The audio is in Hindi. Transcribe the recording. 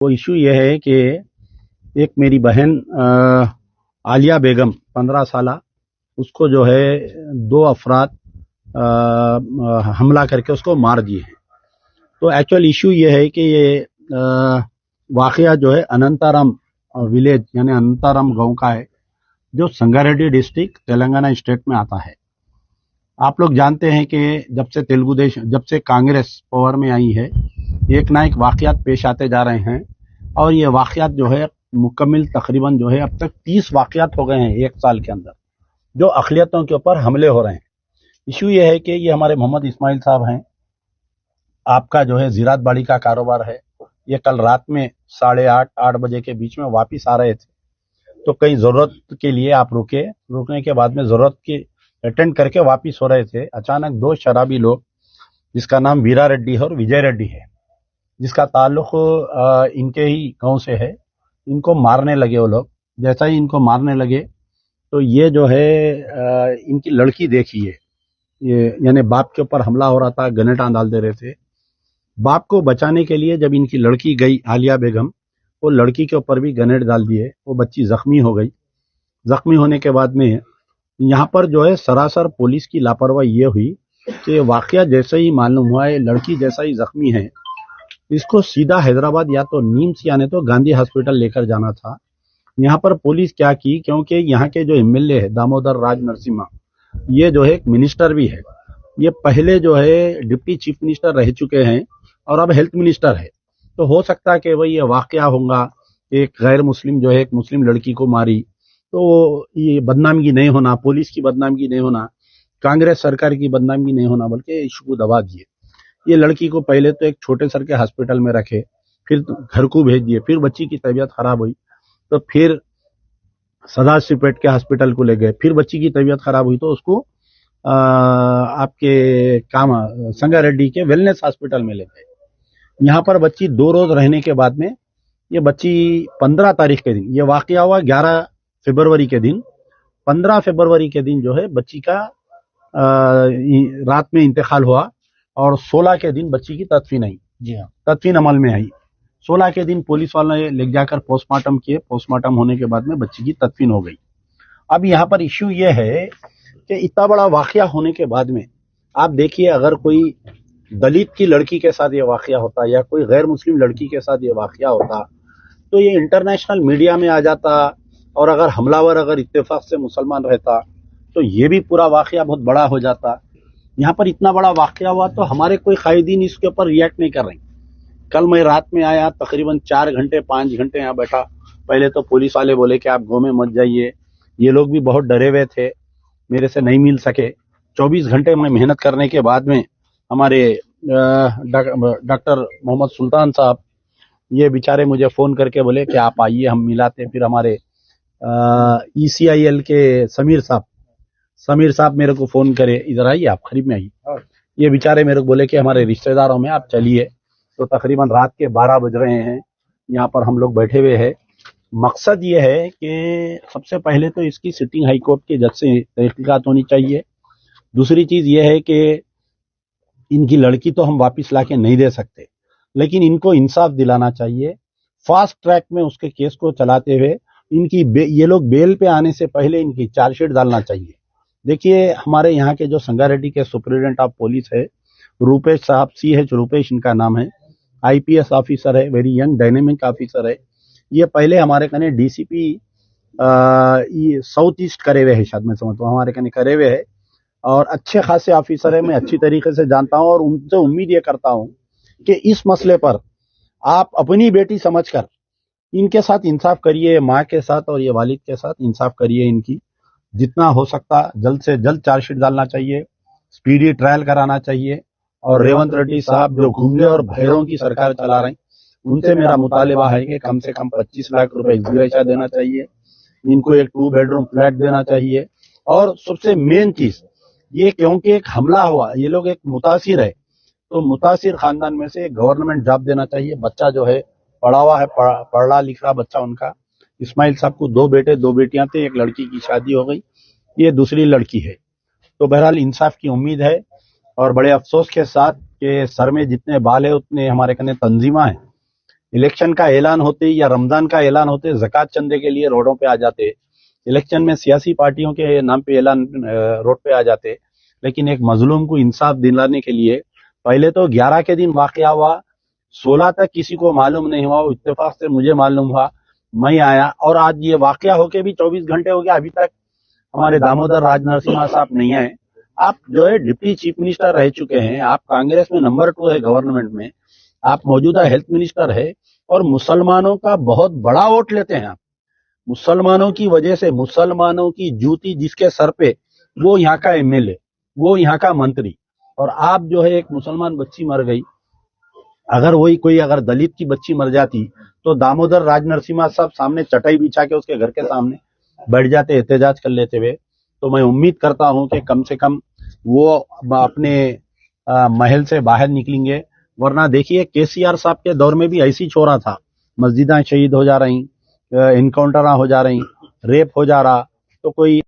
वो इशू ये है कि एक मेरी बहन आलिया बेगम 15 साला, उसको जो है दो अफराद हमला करके उसको मार दिए हैं। तो एक्चुअल इशू ये है कि ये वाकया जो है अनंताराम विलेज यानी अनंताराम गांव का है, जो संगारेड्डी डिस्ट्रिक्ट तेलंगाना स्टेट में आता है। आप लोग जानते हैं कि जब से कांग्रेस पावर में आई है, एक ना एक वाकयात पेश आते जा रहे हैं और ये वाकयात जो है मुकम्मल तकरीबन जो है अब तक 30 वाकयात हो गए हैं एक साल के अंदर, जो अक़लियतों के ऊपर हमले हो रहे हैं। इशू ये है कि ये हमारे मोहम्मद इस्माइल साहब हैं, आपका जो है ज़ीरात बाड़ी का कारोबार है। ये कल रात में 8:30 बजे के बीच में वापिस आ रहे थे, तो कहीं ज़रूरत के लिए आप रुके। रुकने के बाद में ज़रूरत की अटेंड करके वापिस हो रहे थे। अचानक दो शराबी लोग, जिसका नाम वीरा रेड्डी है और विजय रेड्डी है, जिसका ताल्लुक इनके ही गांव से है, इनको मारने लगे वो लोग। जैसा ही इनको मारने लगे तो ये जो है इनकी लड़की देखिए, ये यानी बाप के ऊपर हमला हो रहा था, ग्रेनेड डाल दे रहे थे। बाप को बचाने के लिए जब इनकी लड़की गई आलिया बेगम, वो लड़की के ऊपर भी ग्रेनेड डाल दिए। वो बच्ची जख्मी हो गई। जख्मी होने के बाद में यहाँ पर जो है सरासर पुलिस की लापरवाही ये हुई कि वाकया जैसे ही मालूम हुआ है, लड़की जैसा ही जख्मी है, इसको सीधा हैदराबाद या तो नीम्स या तो गांधी हॉस्पिटल लेकर जाना था। यहाँ पर पुलिस क्या की, क्योंकि यहाँ के जो एमएलए है दामोदर राज नरसिम्हा, ये जो है एक मिनिस्टर भी है। ये पहले जो है डिप्टी चीफ मिनिस्टर रह चुके हैं और अब हेल्थ मिनिस्टर है। तो हो सकता है कि वही ये वाकया होगा, एक गैर मुस्लिम जो है एक मुस्लिम लड़की को मारी, तो ये बदनामी नहीं होना, पुलिस की बदनामी नहीं होना, कांग्रेस सरकार की बदनामी नहीं होना, बल्कि इशू को दबा दिए। ये लड़की को पहले तो एक छोटे सर के हॉस्पिटल में रखे, फिर घर को भेज दिए, फिर बच्ची की तबीयत खराब हुई तो फिर सदाशिवपेट के हॉस्पिटल को ले गए, फिर बच्ची की तबीयत खराब हुई तो उसको आपके संगारेड्डी के वेलनेस हॉस्पिटल में ले गए। यहाँ पर बच्ची 2 रोज रहने के बाद में ये बच्ची 15 तारीख के दिन, ये वाकया हुआ 11 फरवरी के दिन, 15 फरवरी के दिन जो है बच्ची का रात में इंतकाल हुआ और 16 के दिन बच्ची की तदफीन आई। जी हाँ, तदफीन अमल में आई। 16 के दिन पुलिस वालों ने ले जाकर पोस्टमार्टम किए। पोस्टमार्टम होने के बाद में बच्ची की तदफीन हो गई। अब यहाँ पर इश्यू ये है कि इतना बड़ा वाकया होने के बाद में आप देखिए, अगर कोई दलित की लड़की के साथ ये वाकया होता या कोई गैर मुस्लिम लड़की के साथ ये वाकया होता तो ये इंटरनेशनल मीडिया में आ जाता, और अगर हमलावर अगर इत्तेफाक से मुसलमान रहता तो ये भी पूरा वाकया बहुत बड़ा हो जाता। यहाँ पर इतना बड़ा वाकया हुआ तो हमारे कोई कायदीन इसके ऊपर रिएक्ट नहीं कर रहे। कल मैं रात में आया, तकरीबन 4 घंटे 5 घंटे यहाँ बैठा। पहले तो पुलिस वाले बोले कि आप गाँव में मत जाइए, ये लोग भी बहुत डरे हुए थे, मेरे से नहीं मिल सके। 24 घंटे में मेहनत करने के बाद में हमारे डॉक्टर मोहम्मद सुल्तान साहब, ये बेचारे मुझे फ़ोन करके बोले कि आप आइए, हम मिलाते। फिर हमारे ECIL के समीर साहब मेरे को फ़ोन करे, इधर आइए आप, करीब में आइए। ये बेचारे मेरे को बोले कि हमारे रिश्तेदारों में आप चलिए। तो तकरीबन रात के 12 बज रहे हैं, यहाँ पर हम लोग बैठे हुए हैं। मकसद ये है कि सबसे पहले तो इसकी सिटिंग हाई कोर्ट के जज से तहकीकात होनी चाहिए। दूसरी चीज़ ये है कि इनकी लड़की तो हम वापस लाके नहीं दे सकते, लेकिन इनको इंसाफ दिलाना चाहिए। फास्ट ट्रैक में उसके केस को चलाते हुए ये लोग बेल पे आने से पहले इनकी चार्जशीट डालना चाहिए। देखिए, हमारे यहाँ के जो संगारेड्डी के सुप्रिटेंडेंट ऑफ पुलिस है रूपेश साहब, CH रूपेश इनका नाम है, IPS ऑफिसर है, वेरी यंग डायनेमिक ऑफिसर है। ये पहले हमारे कने DCP साउथ ईस्ट करे हुए है, शायद मैं समझता हूँ हमारे कने करे हुए है, और अच्छे खासे ऑफिसर है, मैं अच्छी तरीके से जानता हूँ। और उनसे उम्मीद ये करता हूँ कि इस मसले पर आप अपनी बेटी समझकर इनके साथ इंसाफ करिए, माँ के साथ और ये वालिद के साथ इंसाफ करिए। इनकी जितना हो सकता जल्द से जल्द चार्जशीट डालना चाहिए, स्पीडी ट्रायल कराना चाहिए। और रेवंत रेड्डी साहब जो घूंगे और भैरों की सरकार चला रहे हैं, उनसे मेरा मुतालिबा है कि कम से कम 25 लाख रुपए एग्जीक्यूशन देना चाहिए, इनको एक 2 बेडरूम फ्लैट देना चाहिए। और सबसे मेन चीज ये, क्योंकि एक हमला हुआ, ये लोग एक मुतासिर है, तो मुतासिर खानदान में से गवर्नमेंट जॉब देना चाहिए। बच्चा जो है पढ़ा हुआ है, पढ़ा लिख रहा बच्चा उनका। इस्माइल साहब को 2 बेटे 2 बेटियां थे, एक लड़की की शादी हो गई, ये दूसरी लड़की है। तो बहरहाल इंसाफ की उम्मीद है। और बड़े अफसोस के साथ कि सर में जितने बाल है उतने हमारे कने तंजीमा है। इलेक्शन का ऐलान होते या रमजान का ऐलान होते ज़कात चंदे के लिए रोडों पे आ जाते। इलेक्शन में सियासी पार्टियों के नाम पे ऐलान रोड पे आ जाते। लेकिन एक मजलूम को इंसाफ दिलाने के लिए पहले तो 11 के दिन वाकया हुआ, 16 तक किसी को मालूम नहीं हुआ, इत्तेफाक से मुझे मालूम हुआ, मैं आया और आज ये वाकया होके भी 24 घंटे हो गया, अभी तक हमारे दामोदर राज नरसिम्हा साहब नहीं आए। आप जो है डिप्टी चीफ मिनिस्टर रह चुके हैं, आप कांग्रेस में नंबर 2 है गवर्नमेंट में, आप मौजूदा हेल्थ मिनिस्टर है और मुसलमानों का बहुत बड़ा वोट लेते हैं आप। मुसलमानों की वजह से, मुसलमानों की जूती जिसके सर पे, वो यहाँ का एमएलए, वो यहाँ का मंत्री, और आप जो है एक मुसलमान बच्ची मर गई, अगर वही कोई अगर दलित की बच्ची मर जाती तो दामोदर राज नरसिम्हा साहब सामने चटाई बिछा के उसके घर के सामने बैठ जाते, एहतजाज कर लेते हुए। तो मैं उम्मीद करता हूं कि कम से कम वो अपने महल से बाहर निकलेंगे। वरना देखिए केसीआर साहब के दौर में भी ऐसी छोरा था, मस्जिदें शहीद हो जा रही, इनकाउंटर हो जा रही, रेप हो जा रहा, तो कोई